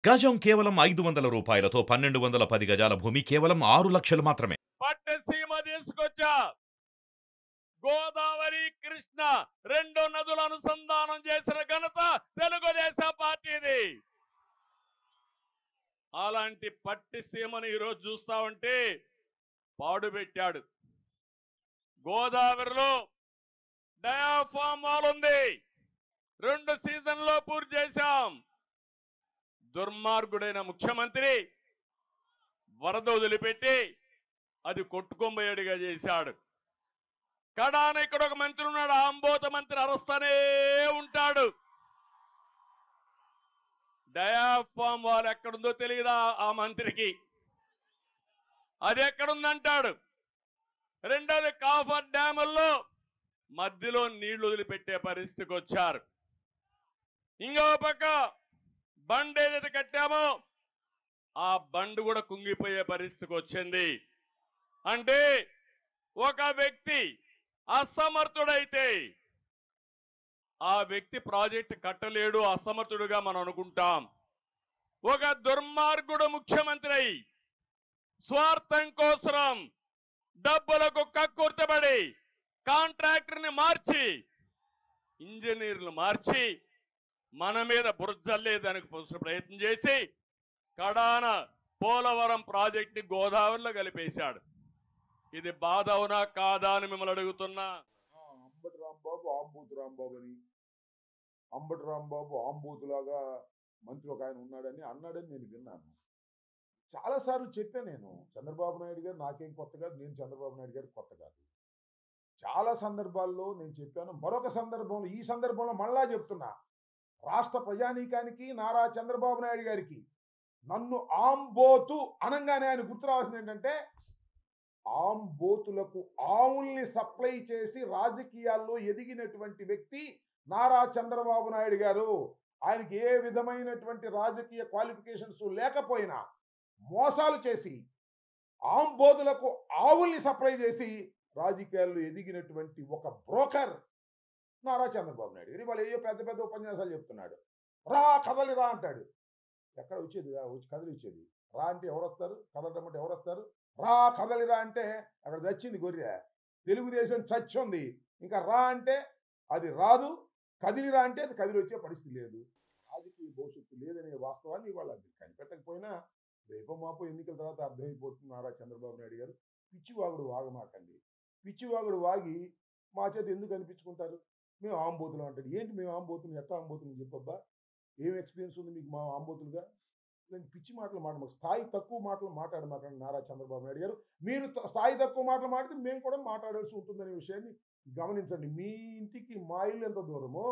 గజం కేవలం 500 రూపాయలతో 1210 గజాల భూమి కేవలం 6 లక్షలు మాత్రమే. పట్టసీమ తీసుకొచ్చా. గోదావరి కృష్ణ రెండు నదుల అనుసంధానం చేసిన ఘనత తెలుగుదేశం పార్టీది. అలాంటి పట్టిసీమను ఈరోజు చూస్తా ఉంటే పాడుపెట్టాడు. గోదావరిలో డయాఫామ్ వాల్ ఉంది, 2 సీజన్లో పూర్తి చేశాం. దుర్మార్గుడైన ముఖ్యమంత్రి వరద వదిలిపెట్టి అది కొట్టుకొంబయ్యేడుగా చేశాడు. కడాన ఇక్కడ ఒక మంత్రి ఉన్నాడు, ఆంబోత మంత్రి అరుస్తూనే ఉంటాడు. డయాఫామ్ వాల్ ఎక్కడుందో తెలియదా ఆ మంత్రికి, అది ఎక్కడుందంటాడు. రెండోది కాఫర్ డ్యాముల్లో మధ్యలో నీళ్లు వదిలిపెట్టే పరిస్థితికి వచ్చారు. ఇంకో పక్క బండ్ ఏదైతే కట్టామో ఆ బండ్ కూడా కుంగిపోయే పరిస్థితికి వచ్చింది. అంటే ఒక వ్యక్తి అసమర్థుడైతే ఆ వ్యక్తి ప్రాజెక్ట్ కట్టలేడు, అసమర్థుడుగా మనం అనుకుంటాం. ఒక దుర్మార్గుడు ముఖ్యమంత్రి అయి స్వార్థం కోసం డబ్బులకు కక్కుర్తబడి కాంట్రాక్టర్ని మార్చి ఇంజనీర్లు మార్చి మన మీద బురజల్లేదానికి ప్రయత్నం చేసి కడాన పోలవరం ప్రాజెక్టుని గోదావరిలో కలిపేశాడు. ఇది బాధ అవునా కాదా అని మిమ్మల్ని అడుగుతున్నా. అంబటి రాంబాబు ఆంబూతు రాంబాబు అని, అంబటి రాంబాబు ఆంబూతులాగా మంత్రి ఒక ఆయన అన్నాడని నేను విన్నాను. చాలాసార్లు చెప్పాను నేను, చంద్రబాబు నాయుడు గారు నాకేం కొత్త కాదు, నేను చంద్రబాబు నాయుడు గారికి కొత్త కాదు. చాలా సందర్భాల్లో నేను చెప్పాను. మరొక సందర్భంలో, ఈ సందర్భంలో మళ్ళా చెప్తున్నా, రాష్ట్ర ప్రజానీకానికి నారా చంద్రబాబు నాయుడు గారికి నన్ను ఆంబోతు అనగానే ఆయన గుర్తు రావాల్సింది ఏంటంటే, ఆంబోతులకు ఆవుల్ని సప్లై చేసి రాజకీయాల్లో ఎదిగినటువంటి వ్యక్తి నారా చంద్రబాబు నాయుడు గారు. ఆయనకి ఏ విధమైనటువంటి రాజకీయ క్వాలిఫికేషన్స్ లేకపోయినా మోసాలు చేసి ఆంబోతులకు ఆవుల్ని సప్లై చేసి రాజకీయాల్లో ఎదిగినటువంటి ఒక బ్రోకర్ నారా చంద్రబాబు నాయుడు గారు. ఇవాళ ఏయో పెద్ద పెద్ద ఉపన్యాసాలు చెప్తున్నాడు. రా కదలి రా అంటాడు. ఎక్కడ వచ్చేది? కదలి వచ్చేది రా అంటే ఎవరు వస్తారు? కదలడం అంటే ఎవరు వస్తారు? రా కదలిరా అంటే అక్కడ చచ్చింది గొర్రె, తెలుగుదేశం చచ్చింది. ఇంకా రా అంటే అది రాదు, కదిలిరా అంటే అది కదిలి వచ్చే పరిస్థితి లేదు. రాజకీయ భవిష్యత్తు లేదనే వాస్తవాన్ని ఇవాళ కనిపెట్టకపోయినా రేపు మాపు ఎన్నికల తర్వాత అర్థమైపోతుంది. నారా చంద్రబాబు నాయుడు గారు పిచ్చివాగుడు వాగమాకండి. పిచ్చివాగుడు వాగి మా చేత ఎందుకు అనిపించుకుంటారు? మేము ఆంబోతులు అంటాడు. ఏంటి మేము ఆంబోతులు? ఎట్లా ఆంబోతులు చెప్పబ్బా? ఏం ఎక్స్పీరియన్స్ ఉంది మీకు మా ఆంబోతులుగా? ఇలాంటి పిచ్చి మాటలు మాట్లాడమాకు, స్థాయి తక్కువ మాటలు మాట్లాడమాకండి నారా చంద్రబాబు నాయుడు గారు. మీరు స్థాయి తక్కువ మాటలు మాట్లాడితే మేము కూడా మాట్లాడాల్సి ఉంటుందనే విషయాన్ని గమనించండి. మీ ఇంటికి మా ఇల్లు ఎంత దూరమో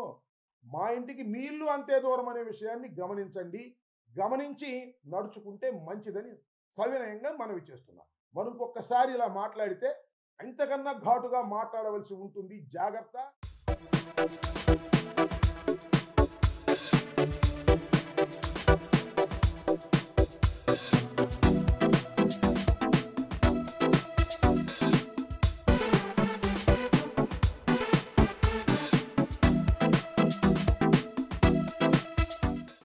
మా ఇంటికి మీ ఇల్లు అంతే దూరం అనే విషయాన్ని గమనించండి. గమనించి నడుచుకుంటే మంచిదని సవినయంగా మనవి చేస్తున్నాం. మనం ఇంకొకసారి ఇలా మాట్లాడితే ఇంతకన్నా ఘాటుగా మాట్లాడవలసి ఉంటుంది. జాగ్రత్త.